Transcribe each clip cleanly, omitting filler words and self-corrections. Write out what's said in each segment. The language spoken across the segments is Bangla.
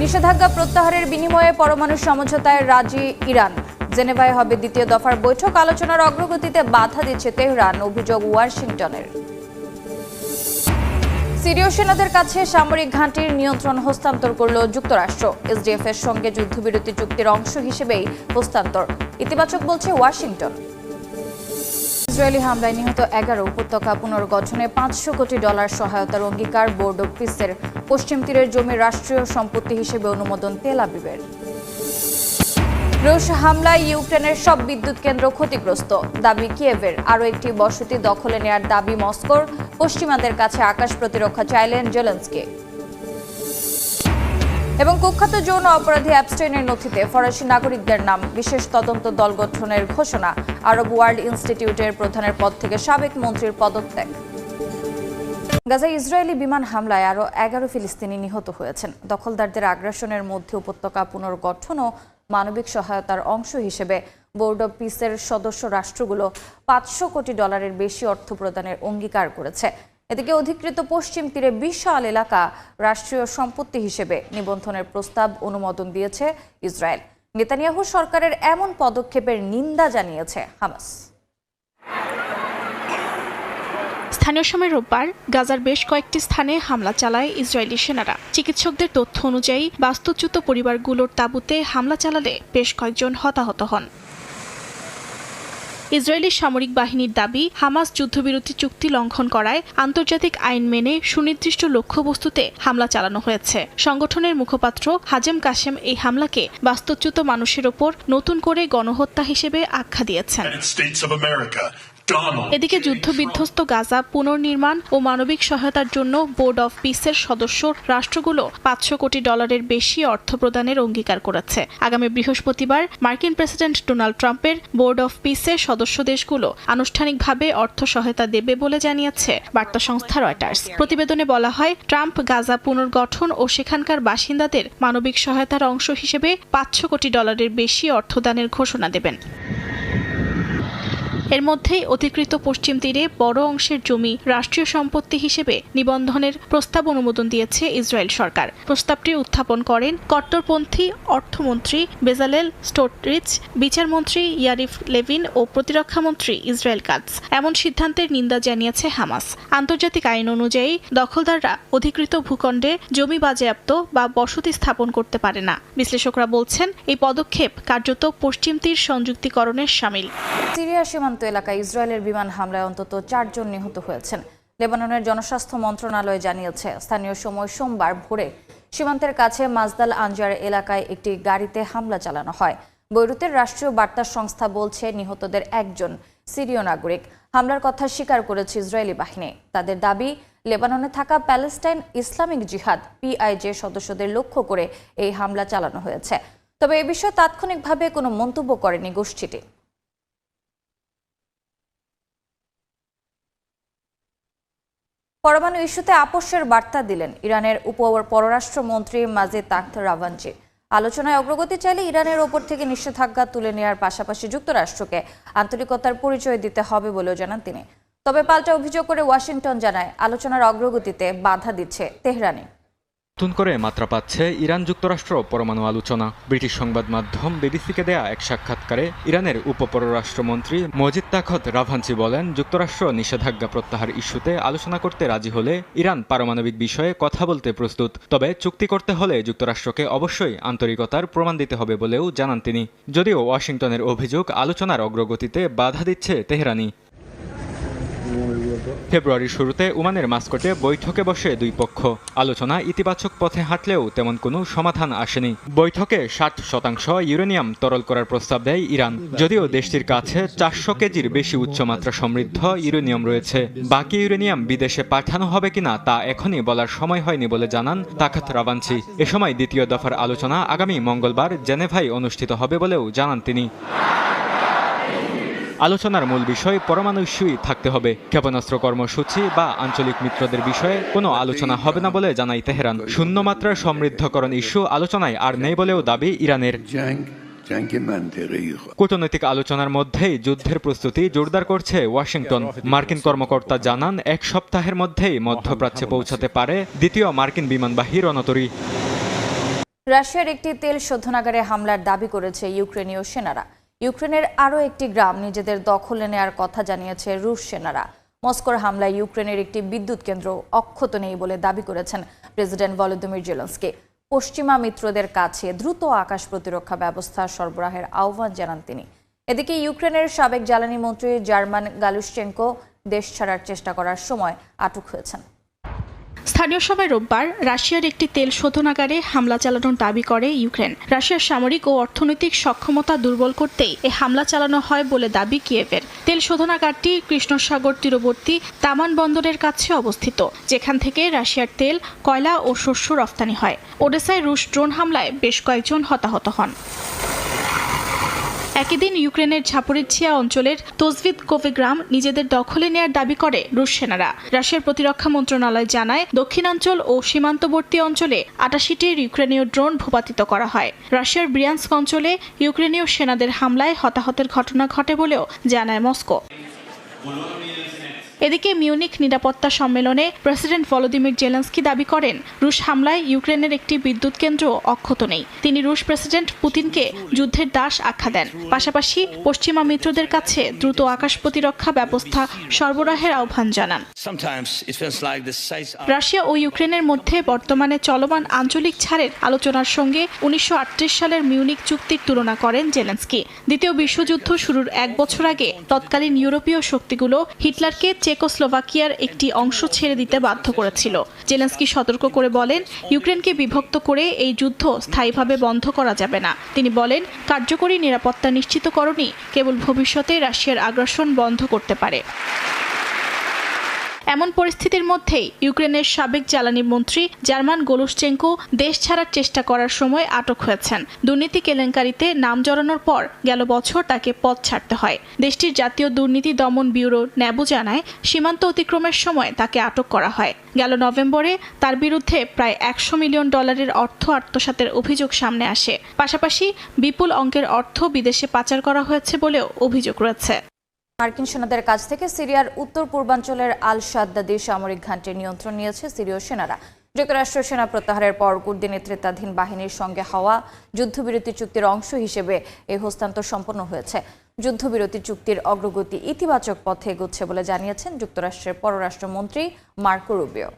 নিষেধাজ্ঞা প্রত্যাহারের বিনিময়ে পরমাণু সমঝোতায় রাজি ইরান। জেনেভায় হবে দ্বিতীয় দফার বৈঠক। আলোচনার অগ্রগতিতে বাধা দিচ্ছে তেহরান, অভিযোগ ওয়াশিংটনের। সিরীয় সেনাদের কাছে সামরিক ঘাঁটির নিয়ন্ত্রণ হস্তান্তর করল যুক্তরাষ্ট্র। এসডিএফ এর সঙ্গে যুদ্ধবিরতি চুক্তির অংশ হিসেবেই হস্তান্তর, ইতিবাচক বলছে ওয়াশিংটন। ইসরায়েলি হামলায় নিহত 11, উপত্যকা পুনর্গঠনে $500 কোটি সহায়তার অঙ্গীকার বোর্ড অব পিসের। পশ্চিম তীরের জমি রাষ্ট্রীয় সম্পত্তি হিসেবে অনুমোদন তেল আবিবের। রুশ হামলায় ইউক্রেনের সব বিদ্যুৎ কেন্দ্র ক্ষতিগ্রস্ত, দাবি কিয়েভের। আরও একটি বসতি দখলে নেয়ার দাবি মস্কোর। পশ্চিমাদের কাছে আকাশ প্রতিরক্ষা চাইলেন জেলেনস্কি। এবং কুখ্যাত যৌন অপরাধী অ্যাপস্টাইনের নথিতে ফরাসি নাগরিকদের নাম, বিশেষ তদন্ত দল গঠনের ঘোষণা। আরব ওয়ার্ল্ড ইনস্টিটিউটের প্রধানের পদ থেকে সাবেক মন্ত্রীর পদত্যাগ। গাজায় ইসরায়েলি বিমান হামলায় আরও 11 ফিলিস্তিনি নিহত হয়েছেন। দখলদারদের আগ্রাসনের মধ্যে উপত্যকা পুনর্গঠন ও মানবিক সহায়তার অংশ হিসেবে বোর্ড অব পিসের সদস্য রাষ্ট্রগুলো $500 কোটি বেশি অর্থ প্রদানের অঙ্গীকার করেছে। এদিকে অধিকৃত পশ্চিম তীরে বিশাল এলাকা রাষ্ট্রীয় সম্পত্তি হিসেবে নিবন্ধনের প্রস্তাব অনুমোদন দিয়েছে ইসরায়েল। নেতানিয়াহু সরকারের এমন পদক্ষেপের নিন্দা জানিয়েছে হামাস। স্থানীয় সময় রোববার গাজার বেশ কয়েকটি স্থানে হামলা চালায় ইসরায়েলি সেনারা। চিকিৎসকদের তথ্য অনুযায়ী বাস্তুচ্যুত পরিবারগুলোর তাঁবুতে হামলা চালালে বেশ কয়েকজন হতাহত হন। ইসরায়েলি সামরিক বাহিনীর দাবি, হামাস যুদ্ধবিরতি চুক্তি লঙ্ঘন করায় আন্তর্জাতিক আইন মেনে সুনির্দিষ্ট লক্ষ্যবস্তুতে হামলা চালানো হয়েছে। সংগঠনের মুখপাত্র হাজেম কাশেম এই হামলাকে বাস্তুচ্যুত মানুষের ওপর নতুন করে গণহত্যা হিসেবে আখ্যা দিয়েছেন। এদিকে যুদ্ধবিধ্বস্ত গাজা পুনর্নির্মাণ ও মানবিক সহায়তার জন্য বোর্ড অফ পিসের সদস্য রাষ্ট্রগুলো $500 কোটি বেশি অর্থ প্রদানের অঙ্গীকার করেছে। আগামী বৃহস্পতিবার মার্কিন প্রেসিডেন্ট ডোনাল্ড ট্রাম্পের বোর্ড অফ পিসের সদস্য দেশগুলো আনুষ্ঠানিকভাবে অর্থ সহায়তা দেবে বলে জানিয়েছে বার্তা সংস্থা রয়টার্স। প্রতিবেদনে বলা হয়, ট্রাম্প গাজা পুনর্গঠন ও সেখানকার বাসিন্দাদের মানবিক সহায়তার অংশ হিসেবে $500 কোটি বেশি অর্থদানের ঘোষণা দেবেন। এর মধ্যেই অধিকৃত পশ্চিম তীরে বড় অংশের জমি রাষ্ট্রীয় সম্পত্তি হিসেবে নিবন্ধনের প্রস্তাব অনুমোদন দিয়েছে ইসরায়েল সরকার। প্রস্তাবটি উত্থাপন করেন কট্টরপন্থী অর্থমন্ত্রী বেজালেল স্টোটরিচ, বিচারমন্ত্রী ইয়ারিফ লেভিন ও প্রতিরক্ষামন্ত্রী ইসরায়েল কাটজ। এমন সিদ্ধান্তের নিন্দা জানিয়েছে হামাস। আন্তর্জাতিক আইন অনুযায়ী দখলদাররা অধিকৃত ভূখণ্ডে জমি বাজেয়াপ্ত বা বসতি স্থাপন করতে পারে না। বিশ্লেষকরা বলছেন, এই পদক্ষেপ কার্যত পশ্চিম তীর সংযুক্তিকরণের শামিল। সিরিয়া সীমান্ত এলাকায় ইসরায়েলের বিমান হামলায় অন্তত 4 জন নিহত হয়েছেন। লেবাননের জনস্বাস্থ্য মন্ত্রণালয় জানিয়েছে, স্থানীয় সময় সোমবার ভোরে সীমান্তের কাছে মাজদাল আনজার এলাকায় একটি গাড়িতে হামলা চালানো হয়। বৈরুতের রাষ্ট্রীয় বার্তা সংস্থা বলছে, নিহতদের একজন সিরীয় নাগরিক। হামলার কথা স্বীকার করেছে ইসরায়েলি বাহিনী। তাদের দাবি, লেবাননে থাকা প্যালেস্টাইন ইসলামিক জিহাদ PIJ সদস্যদের লক্ষ্য করে এই হামলা চালানো হয়েছে। তবে এ বিষয়ে তাৎক্ষণিকভাবে কোনো মন্তব্য করেনি গোষ্ঠীটি। পরমাণু ইস্যুতে আপোষের বার্তা দিলেন ইরানের পররাষ্ট্রমন্ত্রী মাজিদ তাখত রাভানজি। আলোচনায় অগ্রগতি চাইলে ইরানের ওপর থেকে নিষেধাজ্ঞা তুলে নেওয়ার পাশাপাশি যুক্তরাষ্ট্রকে আন্তরিকতার পরিচয় দিতে হবে বলেও জানান তিনি। তবে পাল্টা অভিযোগ করে ওয়াশিংটন জানায়, আলোচনার অগ্রগতিতে বাধা দিচ্ছে তেহরানি। নতুন করে মাত্রা পাচ্ছে ইরান যুক্তরাষ্ট্র পরমাণু আলোচনা। ব্রিটিশ সংবাদ মাধ্যম বিবিসিকে দেয়া এক সাক্ষাৎকারে ইরানের উপপররাষ্ট্রমন্ত্রী মজিদ তাখত রাভানজি বলেন, যুক্তরাষ্ট্র নিষেধাজ্ঞা প্রত্যাহার ইস্যুতে আলোচনা করতে রাজি হলে ইরান পারমাণবিক বিষয়ে কথা বলতে প্রস্তুত। তবে চুক্তি করতে হলে যুক্তরাষ্ট্রকে অবশ্যই আন্তরিকতার প্রমাণ দিতে হবে বলেও জানান তিনি। যদিও ওয়াশিংটনের অভিযোগ, আলোচনার অগ্রগতিতে বাধা দিচ্ছে তেহরানি। ফেব্রুয়ারির শুরুতে ওমানের মাস্কটে বৈঠকে বসে দুই পক্ষ। আলোচনা ইতিবাচক পথে হাঁটলেও তেমন কোনো সমাধান আসেনি। বৈঠকে 60% ইউরেনিয়াম তরল করার প্রস্তাব দেয় ইরান। যদিও দেশটির কাছে 400 কেজির বেশি উচ্চমাত্রা সমৃদ্ধ ইউরেনিয়াম রয়েছে। বাকি ইউরেনিয়াম বিদেশে পাঠানো হবে কিনা তা এখনই বলার সময় হয়নি বলে জানান তাখত রাভানজি। এ সময় দ্বিতীয় দফার আলোচনা আগামী মঙ্গলবার জেনেভায় অনুষ্ঠিত হবে বলেও জানান তিনি। আলোচনার মূল বিষয় পরমাণু ইস্যুই থাকতে হবে। ক্ষেপণাস্ত্র কর্মসূচি বা আঞ্চলিক মিত্রদের বিষয়ে কোনো আলোচনা হবে না বলে জানায় তেহরান। শূন্য মাত্রার সমৃদ্ধকরণ ইস্যু আলোচনায় আর নেই বলেও দাবি ইরানের। কূটনৈতিক আলোচনার মধ্যেই যুদ্ধের প্রস্তুতি জোরদার করছে ওয়াশিংটন। মার্কিন কর্মকর্তা জানান, 1 সপ্তাহের মধ্যেই মধ্যপ্রাচ্যে পৌঁছাতে পারে দ্বিতীয় মার্কিন বিমানবাহী রণতরী। রাশিয়ার একটি তেল শোধনাগারে হামলার দাবি করেছে ইউক্রেনীয় সেনারা। ইউক্রেনের আরও একটি গ্রাম নিজেদের দখলে নেয়ার কথা জানিয়েছে রুশ সেনারা। মস্কোর হামলায় ইউক্রেনের একটি বিদ্যুৎ কেন্দ্র অক্ষত নেই বলে দাবি করেছেন প্রেসিডেন্ট ভলোদিমির জেলেনস্কি। পশ্চিমা মিত্রদের কাছে দ্রুত আকাশ প্রতিরক্ষা ব্যবস্থা সরবরাহের আহ্বান জানান তিনি। এদিকে ইউক্রেনের সাবেক জ্বালানি মন্ত্রী জার্মান গালুশচেঙ্কো দেশ ছাড়ার চেষ্টা করার সময় আটক হয়েছেন। স্থানীয় সময় রোববার রাশিয়ার একটি তেল শোধনাগারে হামলা চালানোর দাবি করে ইউক্রেন। রাশিয়ার সামরিক ও অর্থনৈতিক সক্ষমতা দুর্বল করতেই এই হামলা চালানো হয় বলে দাবি কিয়েভের। তেল শোধনাগারটি কৃষ্ণসাগর তীরবর্তী তামান বন্দরের কাছে অবস্থিত, যেখান থেকে রাশিয়ার তেল, কয়লা ও শস্য রফতানি হয়। ওডেসায় রুশ ড্রোন হামলায় বেশ কয়েকজন হতাহত হন। একই দিন ইউক্রেনের ঝাপোরিঝিয়া অঞ্চলের তোজভিদকোভে গ্রাম নিজেদের দখলে নেয়ার দাবি করে রুশ সেনারা। রাশিয়ার প্রতিরক্ষা মন্ত্রণালয় জানায়, দক্ষিণাঞ্চল ও সীমান্তবর্তী অঞ্চলে ৮৮টি ইউক্রেনীয় ড্রোন ভূপাতিত করা হয়। রাশিয়ার ব্রিয়ান্স্ক অঞ্চলে ইউক্রেনীয় সেনাদের হামলায় হতাহতের ঘটনা ঘটে বলেও জানায় মস্কো। এদিকে মিউনিখ নিরাপত্তা সম্মেলনে প্রেসিডেন্ট ভলোদিমির জেলেনস্কি দাবি করেন, রুশ হামলায় ইউক্রেনের একটি বিদ্যুৎ কেন্দ্র অক্ষত নেই। তিনি রুশ প্রেসিডেন্ট পুতিনকে যুদ্ধের দাস আখ্যা দেন। পাশাপাশি পশ্চিমা মিত্রদের কাছে দ্রুত আকাশ প্রতিরক্ষা ব্যবস্থা সরবরাহের আহ্বান জানান। রাশিয়া ও ইউক্রেনের মধ্যে বর্তমানে চলমান আঞ্চলিক ছাড়ের আলোচনার সঙ্গে ১৯৩৮ সালের মিউনিখ চুক্তির তুলনা করেন জেলেনস্কি। দ্বিতীয় বিশ্বযুদ্ধ শুরুর ১ বছর আগে তৎকালীন ইউরোপীয় শক্তিগুলো হিটলারকে চেকোস্লোভাকিয়ার একটি অংশ ছেড়ে দিতে বাধ্য করেছিল। জেলেনস্কি সতর্ক করে বলেন, ইউক্রেনকে বিভক্ত করে এই যুদ্ধ স্থায়ীভাবে বন্ধ করা যাবে না। তিনি বলেন, কার্যকরী নিরাপত্তা নিশ্চিতকরণই কেবল ভবিষ্যতে রাশিয়ার আগ্রাসন বন্ধ করতে পারে। এমন পরিস্থিতির মধ্যেই ইউক্রেনের সাবেক জ্বালানি মন্ত্রী জার্মান গালুশচেঙ্কো দেশ ছাড়ার চেষ্টা করার সময় আটক হয়েছেন। দুর্নীতি কেলেঙ্কারিতে নাম জড়ানোর পর গেল বছর তাকে পদ ছাড়তে হয়। দেশটির জাতীয় দুর্নীতি দমন ব্যুরো ন্যাবু জানায়, সীমান্ত অতিক্রমের সময় তাকে আটক করা হয়। গেল নভেম্বরে তার বিরুদ্ধে প্রায় $100 মিলিয়ন অর্থ আত্মসাতের অভিযোগ সামনে আসে। পাশাপাশি বিপুল অঙ্কের অর্থ বিদেশে পাচার করা হয়েছে বলেও অভিযোগ রয়েছে। মার্কিন সেনাদের কাছ থেকে সিরিয়ার উত্তর পূর্বাঞ্চলের আল সাদ্দাদি সামরিক ঘাঁটির নিয়ন্ত্রণ নিয়েছে সিরীয় সেনারা। যুক্তরাষ্ট্রের সেনা প্রত্যাহারের পর কুর্দি নেতৃত্বাধীন বাহিনীর সঙ্গে হওয়া যুদ্ধবিরতি চুক্তির অংশ হিসেবে এই হস্তান্তর সম্পন্ন হয়েছে। যুদ্ধবিরতি চুক্তির অগ্রগতি ইতিবাচক পথে এগোচ্ছে বলে জানিয়েছেন যুক্তরাষ্ট্রের পররাষ্ট্রমন্ত্রী মার্কো রুবিও।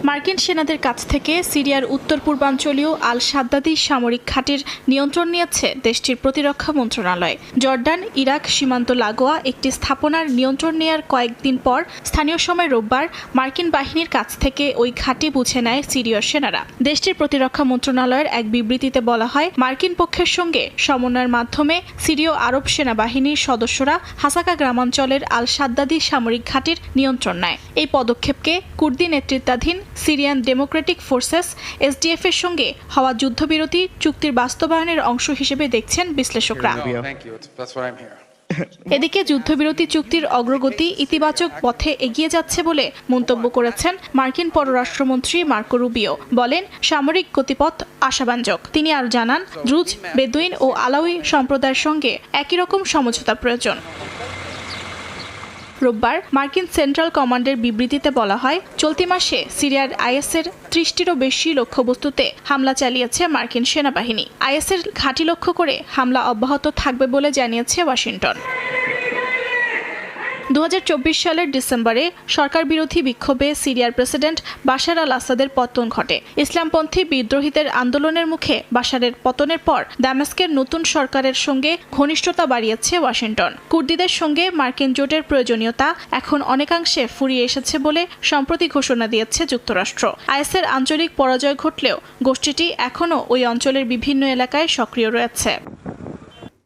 মার্কিন সেনাদের কাছ থেকে সিরিয়ার উত্তর পূর্বাঞ্চলীয় আল সাদ্দাদি সামরিক ঘাঁটির নিয়ন্ত্রণ নিয়েছে দেশটির প্রতিরক্ষা মন্ত্রণালয়। জর্ডান ইরাক সীমান্ত লাগোয়া একটি স্থাপনার নিয়ন্ত্রণ নেয়ার কয়েকদিন পর স্থানীয় সময় রোববার মার্কিন বাহিনীর কাছ থেকে ওই ঘাঁটি বুঝে নেয় সিরীয় সেনারা। দেশটির প্রতিরক্ষা মন্ত্রণালয়ের এক বিবৃতিতে বলা হয়, মার্কিন পক্ষের সঙ্গে সমন্বয়ের মাধ্যমে সিরীয় আরব সেনাবাহিনীর সদস্যরা হাসাকা গ্রামাঞ্চলের আল সাদ্দাদি সামরিক ঘাঁটির নিয়ন্ত্রণ নেয়। এই পদক্ষেপকে কুর্দি নেতৃত্বাধীন সিরিয়ান ডেমোক্রেটিক ফোর্সেস এসডিএফ এর সঙ্গে হওয়া যুদ্ধবিরতি চুক্তির বাস্তবায়নের অংশ হিসেবে দেখছেন বিশ্লেষকরা। এদিকে যুদ্ধবিরতি চুক্তির অগ্রগতি ইতিবাচক পথে এগিয়ে যাচ্ছে বলে মন্তব্য করেছেন মার্কিন পররাষ্ট্রমন্ত্রী মার্কো রুবিও। বলেন, সামরিক গতিপথ আশাব্যঞ্জক। তিনি আরও জানান, দ্রুজ, বেদুইন ও আলাউই সম্প্রদায়ের সঙ্গে একই রকম সমঝোতা প্রয়োজন। রোববার মার্কিন সেন্ট্রাল কমান্ডের বিবৃতিতে বলা হয়, চলতি মাসে সিরিয়ার আইএসের 30টিরও বেশি লক্ষ্যবস্তুতে হামলা চালিয়েছে মার্কিন সেনাবাহিনী। আইএসের ঘাঁটি লক্ষ্য করে হামলা অব্যাহত থাকবে বলে জানিয়েছে ওয়াশিংটন। 2024 সালের ডিসেম্বরে সরকার বিরোধী বিক্ষোভে সিরিয়ার প্রেসিডেন্ট বাশার আল আসাদের পতন ঘটে। ইসলামপন্থী বিদ্রোহীদের আন্দোলনের মুখে বাশারের পতনের পর দামেস্কের নতুন সরকারের সঙ্গে ঘনিষ্ঠতা বাড়িয়েছে ওয়াশিংটন। কুর্দিদের সঙ্গে মার্কিন জোটের প্রয়োজনীয়তা এখন অনেকাংশে ফুরিয়ে এসেছে বলে সম্প্রতি ঘোষণা দিয়েছে যুক্তরাষ্ট্র। আইএসের আঞ্চলিক পরাজয় ঘটলেও গোষ্ঠীটি এখনও ওই অঞ্চলের বিভিন্ন এলাকায় সক্রিয় রয়েছে।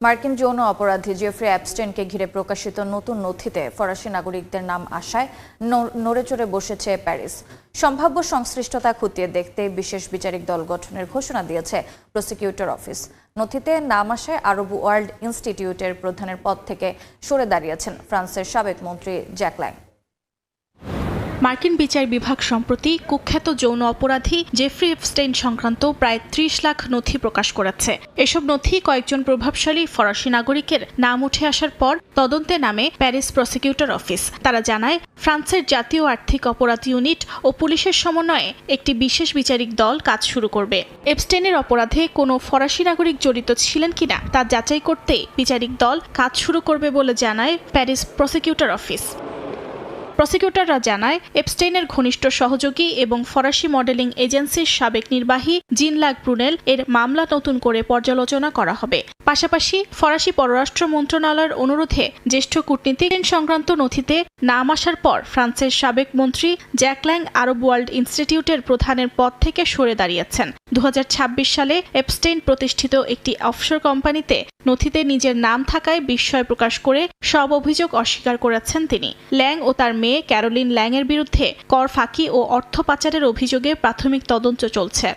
মার্কিন যৌন অপরাধী জেফ্রি অ্যাপস্টেইনকে ঘিরে প্রকাশিত নতুন নথিতে ফরাসি নাগরিকদের নাম আসায় নড়েচড়ে বসেছে প্যারিস। সম্ভাব্য সংশ্লিষ্টতা খতিয়ে দেখতে বিশেষ বিচারিক দল গঠনের ঘোষণা দিয়েছে প্রসিকিউটর অফিস। নথিতে নাম আসায় আরব ওয়ার্ল্ড ইনস্টিটিউটের প্রধানের পদ থেকে সরে দাঁড়িয়েছেন ফ্রান্সের সাবেক মন্ত্রী জ্যাক ল্যাং। মার্কিন বিচার বিভাগ সম্প্রতি কুখ্যাত যৌন অপরাধী জেফ্রি এপস্টাইন সংক্রান্ত প্রায় ৩০ লাখ নথি প্রকাশ করেছে। এসব নথি কয়েকজন প্রভাবশালী ফরাসি নাগরিকের নাম উঠে আসার পর তদন্তে নামে প্যারিস প্রসিকিউটর অফিস। তারা জানায়, ফ্রান্সের জাতীয় আর্থিক অপরাধ ইউনিট ও পুলিশের সমন্বয়ে একটি বিশেষ বিচারিক দল কাজ শুরু করবে। এপস্টাইনের অপরাধে কোনো ফরাসি নাগরিক জড়িত ছিলেন কিনা তা যাচাই করতে বিচারিক দল কাজ শুরু করবে বলে জানায় প্যারিস প্রসিকিউটর অফিস। প্রসিকিউটররা জানায়, এপস্টাইনের ঘনিষ্ঠ সহযোগী এবং ফরাসি মডেলিং এজেন্সির সাবেক নির্বাহী জিন লাক ব্রুনেল এর মামলা নতুন করে পর্যালোচনা করা হবে। পাশাপাশি ফরাসি পররাষ্ট্র মন্ত্রণালয়ের অনুরোধে জ্যেষ্ঠ কূটনীতিক সংক্রান্ত নথিতে নাম আসার পর ফ্রান্সের সাবেক মন্ত্রী জ্যাক ল্যাং আরব ওয়ার্ল্ড ইনস্টিটিউটের প্রধানের পদ থেকে সরে দাঁড়িয়েছেন। 2026 সালে এপস্টাইন প্রতিষ্ঠিত একটি অফশোর কোম্পানিতে নথিতে নিজের নাম থাকায় বিস্ময় প্রকাশ করে সব অভিযোগ অস্বীকার করেছেন তিনি। ল্যাং ও তার মেয়ে ক্যারোলিন ল্যাং এর বিরুদ্ধে কর ফাঁকি ও অর্থ পাচারের অভিযোগে প্রাথমিক তদন্ত চলছে।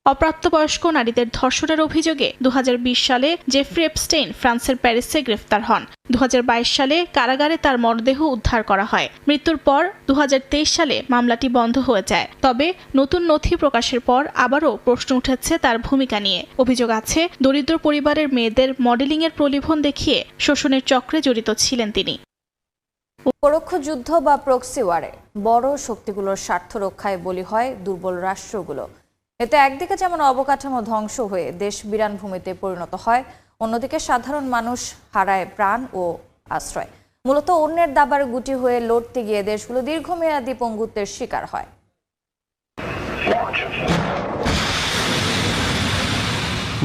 অপ্রাপ্তবয়স্ক নারীদের ধর্ষণের অভিযোগে 2020 সালে জেফ্রি এপস্টাইন ফ্রান্সের প্যারিসে গ্রেফতার হন। 2022 সালে কারাগারে তার মরদেহ উদ্ধার করা হয়। মৃত্যুর পর 2023 সালে মামলাটি বন্ধ হয়ে যায়। তবে নতুন নথি প্রকাশের পর আবারও প্রশ্ন উঠেছে তার ভূমিকা নিয়ে। অভিযোগ আছে, দরিদ্র পরিবারের মেয়েদের মডেলিংয়ের প্রলোভন দেখিয়ে শোষণের চক্রে জড়িত ছিলেন তিনি। পরোক্ষ যুদ্ধ বা প্রক্সি ওয়ারে বড় শক্তিগুলোর স্বার্থ রক্ষায় বলি হয় দুর্বল রাষ্ট্রগুলো। এতে একদিকে যেমন অবকাঠামো ধ্বংস হয়ে দেশ বিরান ভূমিতে পরিণত হয়, অন্যদিকে সাধারণ মানুষ হারায় প্রাণ ও আশ্রয়। মূলত অন্যের দাবার গুটি হয়ে লড়তে গিয়ে দেশগুলো দীর্ঘমেয়াদী পঙ্গুত্বের শিকার হয়।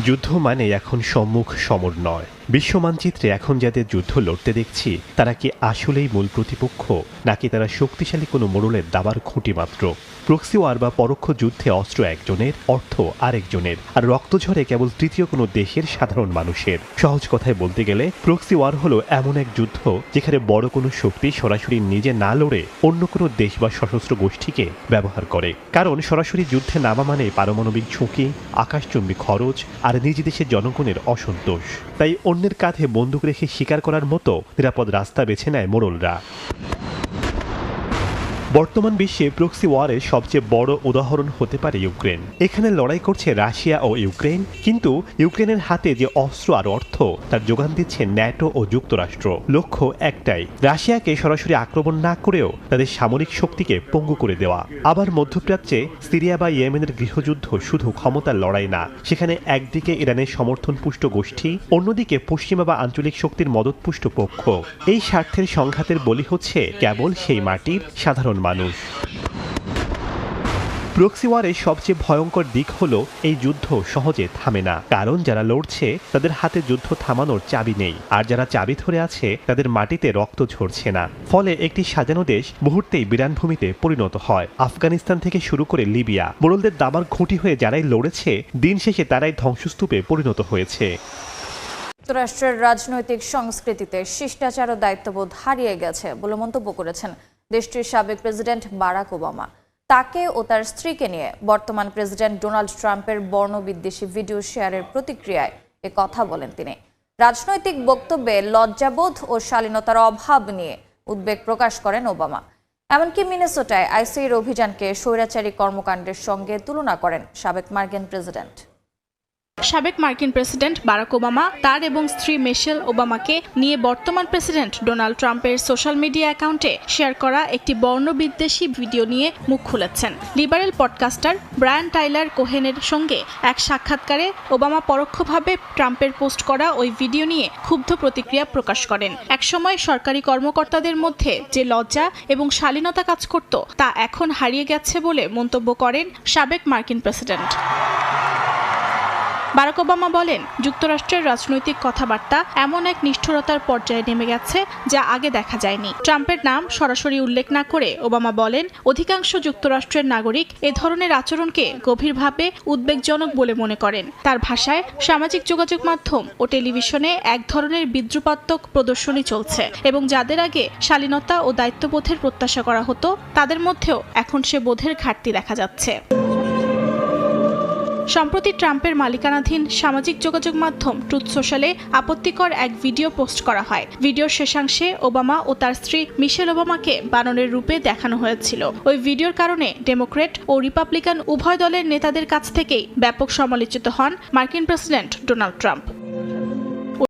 যুদ্ধ মানে এখন সম্মুখ সমর নয়। বিশ্ব মানচিত্রে এখন যাদের যুদ্ধ লড়তে দেখছি, তারা কি আসলেই মূল প্রতিপক্ষ, নাকি তারা শক্তিশালী কোনো মোড়লের দাবার খুঁটি মাত্র? প্রক্সি ওয়ার বা পরোক্ষ যুদ্ধে অস্ত্র একজনের, অর্থ আরেকজনের, আর রক্ত ঝরে কেবল তৃতীয় কোনো দেশের সাধারণ মানুষের। সহজ কথায় বলতে গেলে প্রক্সি ওয়ার হলো এমন এক যুদ্ধ যেখানে বড় কোনো শক্তি সরাসরি নিজে না লড়ে অন্য কোনো দেশ বা সশস্ত্র গোষ্ঠীকে ব্যবহার করে। কারণ সরাসরি যুদ্ধে নামা মানে পারমাণবিক ঝুঁকি, আকাশচুম্বী খরচ আর নিজ দেশের জনগণের অসন্তোষ। তাই অন্যের কাঁধে বন্দুক রেখে শিকার করার মতো নিরাপদ রাস্তা বেছে নেয় মোড়লরা। বর্তমান বিশ্বে প্রক্সি ওয়ারের সবচেয়ে বড় উদাহরণ হতে পারে ইউক্রেন। এখানে লড়াই করছে রাশিয়া ও ইউক্রেন, কিন্তু ইউক্রেনের হাতে যে অস্ত্র আর অর্থ তার যোগান দিচ্ছে ন্যাটো ও যুক্তরাষ্ট্র। লক্ষ্য একটাই, রাশিয়াকে সরাসরি আক্রমণ না করেও তাদের সামরিক শক্তিকে পঙ্গু করে দেওয়া। আবার মধ্যপ্রাচ্যে সিরিয়া বা ইয়েমেনের গৃহযুদ্ধ শুধু ক্ষমতার লড়াই না, সেখানে একদিকে ইরানের সমর্থনপুষ্ট গোষ্ঠী, অন্যদিকে পশ্চিমা বা আঞ্চলিক শক্তির মদতপুষ্ট পক্ষ। এই স্বার্থের সংঘাতের বলি হচ্ছে কেবল সেই মাটির সাধারণ মানুষ। প্রক্সি ওয়ারের সবচেয়ে ভয়ঙ্কর দিক হলো এই যুদ্ধ সহজে থামে না। কারণ যারা লড়ছে তাদের হাতে যুদ্ধ থামানোর চাবি নেই, আর যারা চাবি ধরে আছে তাদের মাটিতে রক্ত ঝরছে না। ফলে একটি সাজানো দেশ মুহূর্তেই বিরানভূমিতে পরিণত হয়। আফগানিস্তান থেকে শুরু করে লিবিয়া, মোড়লদের দাবার খুঁটি হয়ে যারাই লড়েছে, দিন শেষে তারাই ধ্বংসস্তূপে পরিণত হয়েছে। যুক্তরাষ্ট্রের রাজনৈতিক সংস্কৃতিতে শিষ্টাচার ও দায়িত্ববোধ হারিয়ে গেছে বলে মন্তব্য করেছেন দেশটির সাবেক প্রেসিডেন্ট বারাক ওবামা। তাকে ও তার স্ত্রীকে নিয়ে বর্তমান প্রেসিডেন্ট ডোনাল্ড ট্রাম্পের বর্ণবিদ্বেষী ভিডিও শেয়ারের প্রতিক্রিয়ায় এ কথা বলেন তিনি। রাজনৈতিক বক্তব্যে লজ্জাবোধ ও শালীনতার অভাব নিয়ে উদ্বেগ প্রকাশ করেন ওবামা। এমনকি মিনেসোটায় আইসির অভিযানকে স্বৈরাচারী কর্মকাণ্ডের সঙ্গে তুলনা করেন সাবেক মার্কিন প্রেসিডেন্ট। সাবেক মার্কিন প্রেসিডেন্ট বারাক ওবামা তার এবং স্ত্রী মিশেল ওবামাকে নিয়ে বর্তমান প্রেসিডেন্ট ডোনাল্ড ট্রাম্পের সোশ্যাল মিডিয়া অ্যাকাউন্টে শেয়ার করা একটি বর্ণবিদ্বেষী ভিডিও নিয়ে মুখ খুলেছেন। লিবারেল পডকাস্টার ব্রায়ান টাইলার কোহেনের সঙ্গে এক সাক্ষাৎকারে ওবামা পরোক্ষভাবে ট্রাম্পের পোস্ট করা ওই ভিডিও নিয়ে ক্ষুব্ধ প্রতিক্রিয়া প্রকাশ করেন। একসময় সরকারি কর্মকর্তাদের মধ্যে যে লজ্জা এবং শালীনতা কাজ করত, তা এখন হারিয়ে গেছে বলে মন্তব্য করেন সাবেক মার্কিন প্রেসিডেন্ট। বারাক ওবামা বলেন, যুক্তরাষ্ট্রের রাজনৈতিক কথাবার্তা এমন এক নিষ্ঠুরতার পর্যায়ে নেমে গেছে যা আগে দেখা যায়নি। ট্রাম্পের নাম সরাসরি উল্লেখ না করে ওবামা বলেন, অধিকাংশ যুক্তরাষ্ট্রের নাগরিক এ ধরনের আচরণকে গভীরভাবে উদ্বেগজনক বলে মনে করেন। তার ভাষায়, সামাজিক যোগাযোগ মাধ্যম ও টেলিভিশনে এক ধরনের বিদ্রুপাত্মক প্রদর্শনী চলছে এবং যাদের আগে শালীনতা ও দায়িত্ববোধের প্রত্যাশা করা হতো, তাদের মধ্যেও এখন সে বোধের ঘাটতি দেখা যাচ্ছে। সম্প্রতি ট্রাম্পের মালিকানাধীন সামাজিক যোগাযোগ মাধ্যম ট্রুথ সোশ্যালে আপত্তিকর এক ভিডিও পোস্ট করা হয়। ভিডিওর শেষাংশে ওবামা ও তার স্ত্রী মিশেল ওবামাকে বানরের রূপে দেখানো হয়েছিল। ওই ভিডিওর কারণে ডেমোক্র্যাট ও রিপাবলিকান উভয় দলের নেতাদের কাছ থেকেই ব্যাপক সমালোচিত হন মার্কিন প্রেসিডেন্ট ডোনাল্ড ট্রাম্প।